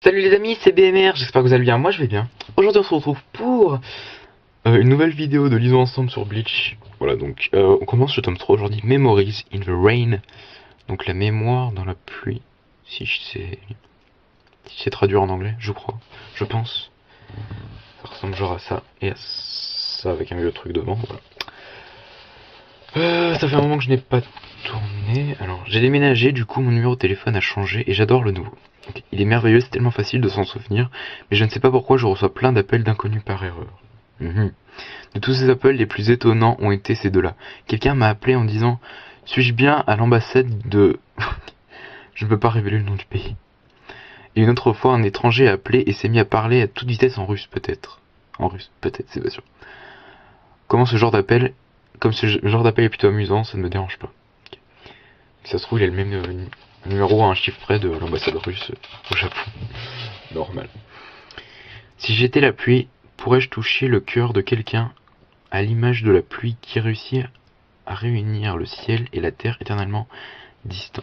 Salut les amis, c'est BMR, j'espère que vous allez bien, moi je vais bien. Aujourd'hui on se retrouve pour une nouvelle vidéo de Lisons ensemble sur Bleach. Voilà donc on commence le tome 3 aujourd'hui, Memories in the Rain. Donc la mémoire dans la pluie, si je sais traduire en anglais, je crois, je pense. Ça ressemble genre à ça, et à ça avec un vieux truc devant, voilà. Ça fait un moment que je n'ai pas tourné. Alors, j'ai déménagé, du coup mon numéro de téléphone a changé et j'adore le nouveau. Okay. Il est merveilleux, c'est tellement facile de s'en souvenir, mais je ne sais pas pourquoi je reçois plein d'appels d'inconnus par erreur. De tous ces appels, les plus étonnants ont été ces deux-là. Quelqu'un m'a appelé en disant « Suis-je bien à l'ambassade de... » Je ne peux pas révéler le nom du pays. Et une autre fois, un étranger a appelé et s'est mis à parler à toute vitesse en russe, peut-être. En russe, peut-être, c'est pas sûr. Comme ce genre d'appel est plutôt amusant, ça ne me dérange pas. Okay. Ça se trouve, il a le même numéro à un chiffre près de l'ambassade russe au Japon. Normal. Si j'étais la pluie, pourrais-je toucher le cœur de quelqu'un à l'image de la pluie qui réussit à réunir le ciel et la terre éternellement distants.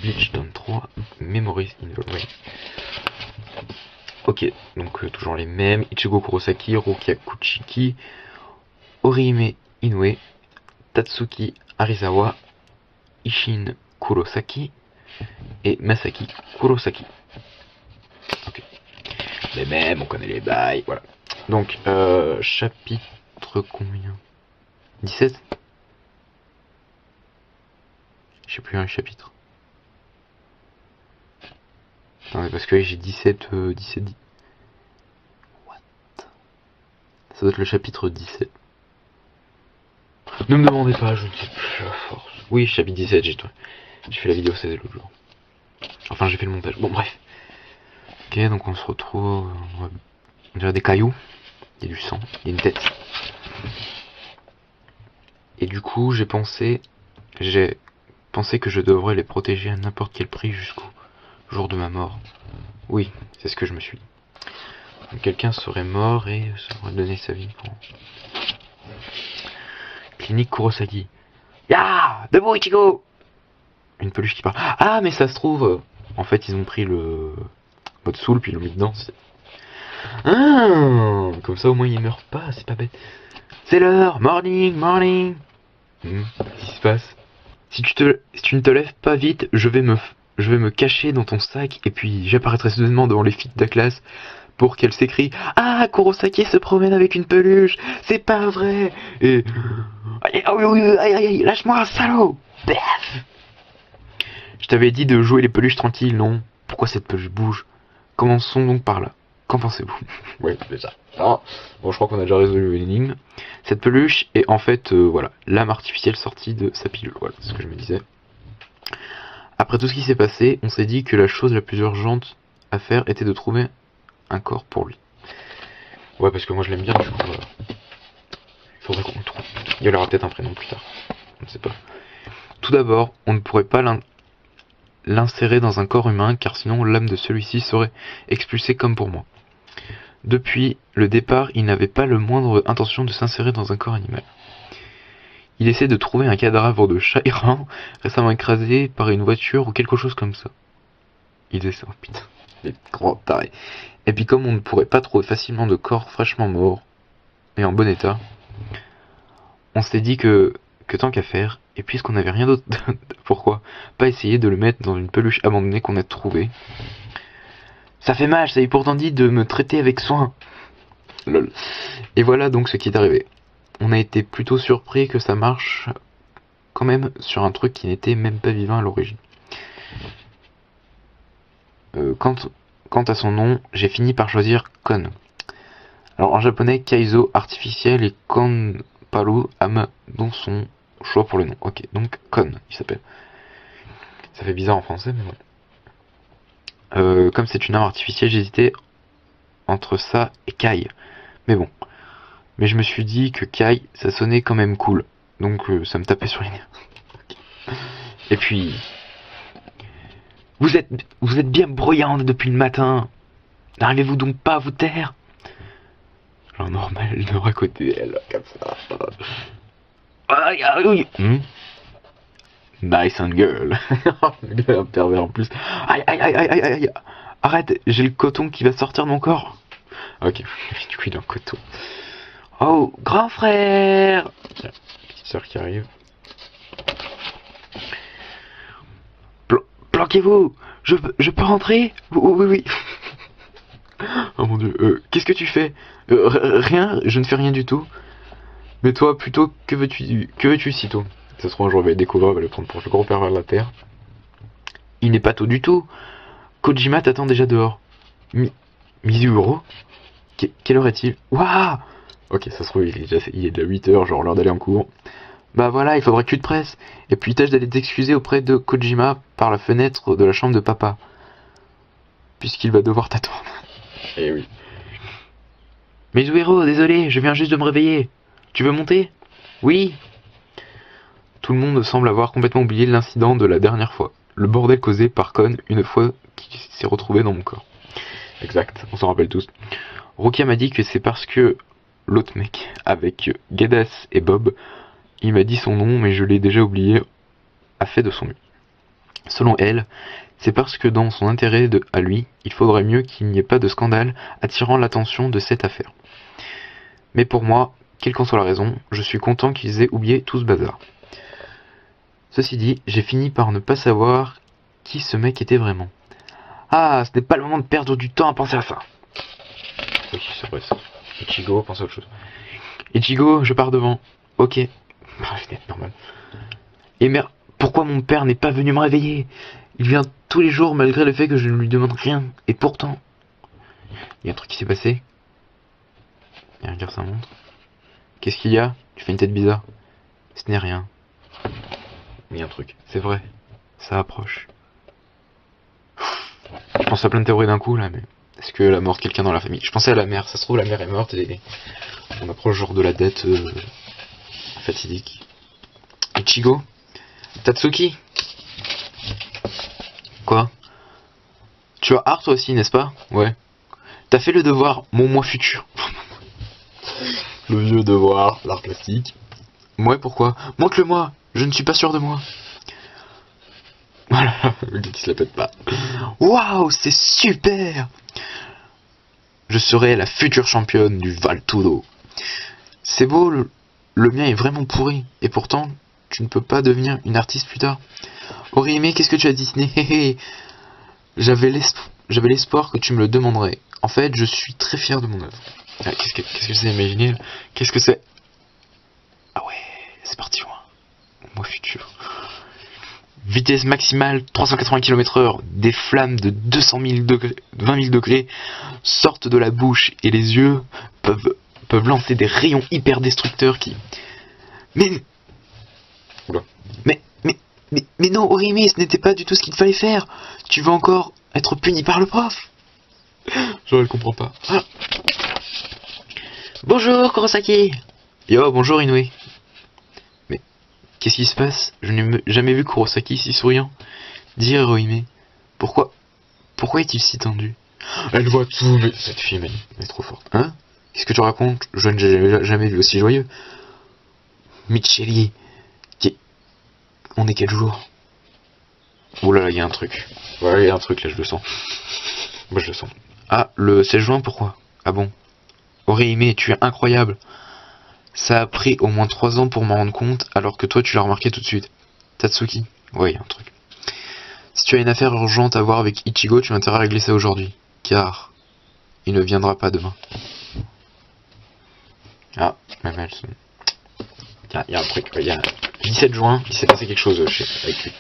Bleach tome 3, Memories in the Rain. Ok, donc toujours les mêmes. Ichigo Kurosaki, Rukia Kuchiki, Orihime Inoue, Tatsuki Arizawa, Ishin Kurosaki et Masaki Kurosaki. Ok. Les mêmes, on connaît les bails, voilà. Donc, chapitre combien 17. Je sais plus un chapitre. Non, mais parce que j'ai 17. What? Ça doit être le chapitre 17. Ne me demandez pas, je ne sais plus à force. Oui, chapitre 17, j'ai fait la vidéo 16 l'autre jour. Enfin, j'ai fait le montage. Bon, bref. Ok, donc on se retrouve. On dirait des cailloux. Il y a du sang, il y a une tête. Et du coup, j'ai pensé que je devrais les protéger à n'importe quel prix jusqu'au jour de ma mort. Oui, c'est ce que je me suis dit. Quelqu'un serait mort et serait donné sa vie pour... Clinique Kurosaki. Ya, debout Ichigo. Une peluche qui parle. Ah, mais ça se trouve, en fait, ils ont pris le mode soul puis ils l'ont mis dedans. Ah, comme ça au moins il meurt pas, c'est pas bête. C'est l'heure, morning, morning. Qu'est-ce qui se passe? Si tu ne te lèves pas vite, je vais me cacher dans ton sac et puis j'apparaîtrai soudainement devant les filles de ta classe pour qu'elles s'écrient « Ah, Kurosaki se promène avec une peluche, c'est pas vrai !» Et « Aïe, lâche-moi, salaud !» Paf. Je t'avais dit de jouer les peluches tranquilles, non? Pourquoi cette peluche bouge? Commençons donc par là. Qu'en pensez-vous? Oui, déjà. Ah. Bon, je crois qu'on a déjà résolu l'énigme. Cette peluche est en fait, voilà, l'âme artificielle sortie de sa pilule. Voilà, c'est ce que je me disais. Après tout ce qui s'est passé, on s'est dit que la chose la plus urgente à faire était de trouver un corps pour lui. Ouais, parce que moi je l'aime bien, du coup, voilà. Il faudrait qu'on le trouve. Il y aura peut-être un prénom plus tard. On ne sait pas. Tout d'abord, on ne pourrait pas l'insérer dans un corps humain, car sinon l'âme de celui-ci serait expulsée comme pour moi. Depuis le départ, il n'avait pas le moindre intention de s'insérer dans un corps animal. Il essaie de trouver un cadavre de chat errant, récemment écrasé par une voiture ou quelque chose comme ça. Il essaie, oh putain, les grands tarés. Et puis comme on ne pourrait pas trouver facilement de corps fraîchement mort et en bon état, on s'est dit que tant qu'à faire, et puisqu'on n'avait rien d'autre, pourquoi pas essayer de le mettre dans une peluche abandonnée qu'on a trouvée. Ça fait mal, je t'avais pourtant dit de me traiter avec soin. Lol. Et voilà donc ce qui est arrivé. On a été plutôt surpris que ça marche quand même sur un truc qui n'était même pas vivant à l'origine. Quant à son nom, j'ai fini par choisir Kon. Alors en japonais, Kaizo artificiel et Konparu âme, dont son choix pour le nom. Ok, donc Kon, il s'appelle. Ça fait bizarre en français, mais voilà. Comme c'est une âme artificielle, j'hésitais entre ça et Kai. Mais bon. Mais je me suis dit que Kai, ça sonnait quand même cool. Donc ça me tapait sur les nerfs. Et puis... Vous êtes bien bruyante depuis le matin. N'arrivez-vous donc pas à vous taire? Genre normal, elle dort à côté d'elle, comme ça. Aïe, aïe, aïe. Nice and girl. Un pervers en plus. Aïe, aïe, aïe, aïe, aïe, aïe. Arrête, j'ai le coton qui va sortir de mon corps. Ok, du coup il est en coton. Oh, grand frère! Tiens, petite soeur qui arrive. Planquez-vous! Je peux rentrer? Oui, oui. Oh mon dieu, qu'est-ce que tu fais? Rien, je ne fais rien du tout. Mais toi, plutôt, que veux-tu sitôt? Ça se trouve un jour, il va le découvrir, il va le prendre pour le gros pervers de la terre. Il n'est pas tôt du tout. Kojima t'attend déjà dehors. Mizuhiro? Quelle heure est-il? Waouh! Ok, ça se trouve, il est déjà 8h, genre l'heure d'aller en cours. Bah voilà, il faudra que tu te presses. Et puis tâche d'aller t'excuser auprès de Kojima par la fenêtre de la chambre de papa. Puisqu'il va devoir t'attendre. Eh oui. Mizuhiro, désolé, je viens juste de me réveiller. Tu veux monter? Oui. Tout le monde semble avoir complètement oublié l'incident de la dernière fois. Le bordel causé par Kon une fois qu'il s'est retrouvé dans mon corps. Exact, on s'en rappelle tous. Rukia m'a dit que c'est parce que l'autre mec, avec Gadas et Bob, il m'a dit son nom mais je l'ai déjà oublié, a fait de son mieux. Selon elle, c'est parce que dans son intérêt à lui, il faudrait mieux qu'il n'y ait pas de scandale attirant l'attention de cette affaire. Mais pour moi, quelle qu'en soit la raison, je suis content qu'ils aient oublié tout ce bazar. Ceci dit, j'ai fini par ne pas savoir qui ce mec était vraiment. Ah, ce n'est pas le moment de perdre du temps à penser à ça. Oui, c'est vrai ça. Ichigo, pense à autre chose. Ichigo, je pars devant. Ok. Normal. Et merde, pourquoi mon père n'est pas venu me réveiller? Il vient tous les jours malgré le fait que je ne lui demande rien. Et pourtant... Il y a un truc qui s'est passé. Et regarde sa montre. Qu'est-ce qu'il y a? Tu fais une tête bizarre. Ce n'est rien. Mais il y a un truc. C'est vrai. Ça approche. Je pense à plein de théories d'un coup là, mais... Est-ce que la mort de quelqu'un dans la famille? Je pensais à la mère. Ça se trouve la mère est morte et... On approche genre de la dette... fatidique. Ichigo? Tatsuki? Quoi? Tu as art toi aussi, n'est-ce pas? Ouais. T'as fait le devoir, mon moi futur. Le vieux devoir, l'art plastique. Ouais, pourquoi? Montre-le-moi, je ne suis pas sûr de moi. Voilà, le gars qui se la pète pas. Waouh, c'est super! Je serai la future championne du Val Tudo. C'est beau, le mien est vraiment pourri. Et pourtant, tu ne peux pas devenir une artiste plus tard. Orihime, qu'est-ce que tu as dessiné? J'avais l'espoir que tu me le demanderais. En fait, je suis très fier de mon œuvre. Ah, qu'est-ce que c'est imaginé? Qu'est-ce que c'est? Ah ouais, c'est parti loin. Moi futur. Vitesse maximale 380 km/h. Des flammes de 200 000 degrés, 20 000 degrés sortent de la bouche et les yeux peuvent lancer des rayons hyper destructeurs qui... Mais... Oula. Mais non, Orihime, ce n'était pas du tout ce qu'il fallait faire. Tu veux encore être puni par le prof? Je ne comprends pas. Ah. Bonjour, Kurosaki. Yo, bonjour, Inoue. Mais, qu'est-ce qui se passe? Je n'ai jamais vu Kurosaki si souriant. Dis, Orihime, pourquoi est-il si tendu? Elle voit tout, mais cette fille, elle est trop forte. Hein? Qu'est-ce que tu racontes? Je n'ai jamais vu aussi joyeux. Micheli, on est quel jour? Oh là là, il y a un truc. Ouais, il y a un truc là, je le sens. Moi, je le sens. Ah, le 16 juin, pourquoi? Ah bon? Orihime, tu es incroyable. Ça a pris au moins 3 ans pour m'en rendre compte, alors que toi, tu l'as remarqué tout de suite. Tatsuki? Ouais, il y a un truc. Si tu as une affaire urgente à voir avec Ichigo, tu as intérêt à régler ça aujourd'hui. Car il ne viendra pas demain. Ah, même elle. Il y a un truc. Il y a 17 juin, il s'est passé quelque chose avec lui.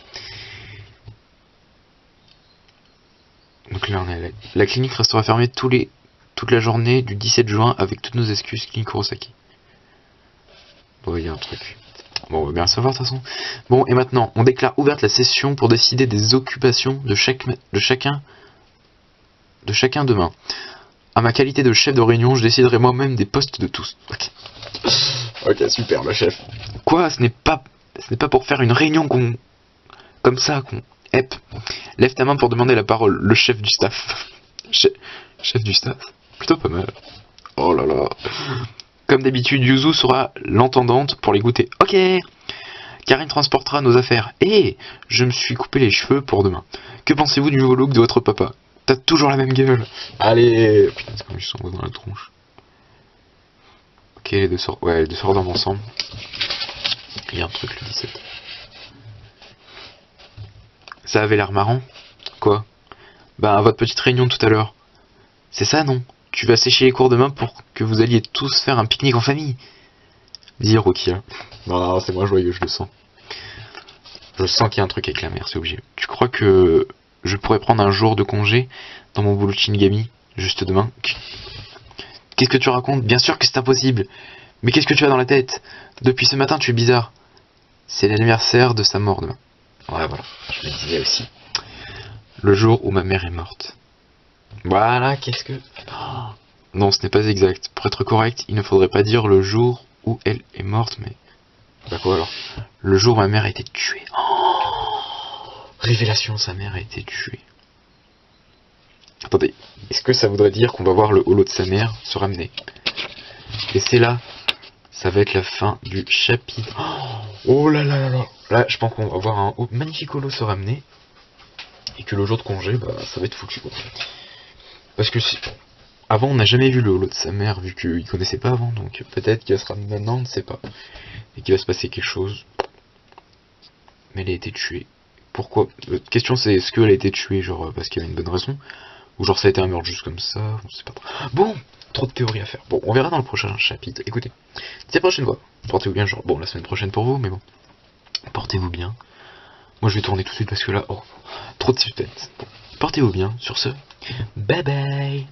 Donc là, on est la clinique restera fermée toute la journée du 17 juin avec toutes nos excuses, clinique Kurosaki. Bon, il y a un truc. Bon, on va bien le savoir de toute façon. Bon, et maintenant, on déclare ouverte la session pour décider des occupations de chacun demain. À ma qualité de chef de réunion, je déciderai moi-même des postes de tous. Ok. Ok, super, le chef. Quoi? Ce n'est pas pour faire une réunion comme ça qu'on... Hep. Lève ta main pour demander la parole, le chef du staff. Chef du staff? Plutôt pas mal. Oh là là. Comme d'habitude, Yuzu sera l'entendante pour les goûter. Ok. Karine transportera nos affaires. Et je me suis coupé les cheveux pour demain. Que pensez-vous du nouveau look de votre papa? T'as toujours la même gueule. Allez. Putain, c'est comme ils sont dans la tronche. Ok, les deux sortent. Ouais, les deux sortent dorment ensemble. Il y a un truc le 17. Ça avait l'air marrant. Quoi? Bah, à votre petite réunion tout à l'heure. C'est ça, non? Tu vas sécher les cours demain pour que vous alliez tous faire un pique-nique en famille. Dis Rocky, là. Non, c'est moi joyeux, je le sens. Je sens qu'il y a un truc avec la mère, c'est obligé. Tu crois que je pourrais prendre un jour de congé dans mon boulot de Shinigami, juste demain? Qu'est-ce que tu racontes? Bien sûr que c'est impossible. Mais qu'est-ce que tu as dans la tête? Depuis ce matin, tu es bizarre. C'est l'anniversaire de sa mort demain. Ouais, voilà, je le disais aussi. Le jour où ma mère est morte. Voilà, qu'est-ce que... Oh. Non, ce n'est pas exact. Pour être correct, il ne faudrait pas dire le jour où elle est morte, mais... Bah quoi alors? Le jour où ma mère a été tuée. Oh, révélation, sa mère a été tuée. Attendez, est-ce que ça voudrait dire qu'on va voir le holo de sa mère se ramener? Et c'est là, ça va être la fin du chapitre. Oh là là là là. Là, je pense qu'on va voir un magnifique holo se ramener. Et que le jour de congé, bah ça va être foutu. Parce que avant, on n'a jamais vu le holo de sa mère, vu qu'il connaissait pas avant. Donc peut-être qu'il va se ramener maintenant, on ne sait pas. Et qu'il va se passer quelque chose. Mais elle a été tuée. Pourquoi? La question c'est, est-ce qu'elle a été tuée genre parce qu'il y avait une bonne raison? Ou genre ça a été un meurtre juste comme ça? On sait pas trop. Bon, trop de théories à faire. Bon, on verra dans le prochain chapitre. Écoutez, c'est la prochaine fois. Portez-vous bien, genre, bon, la semaine prochaine pour vous, mais bon. Portez-vous bien. Moi je vais tourner tout de suite parce que là, oh, trop de suspense. Bon, portez-vous bien, sur ce, bye bye.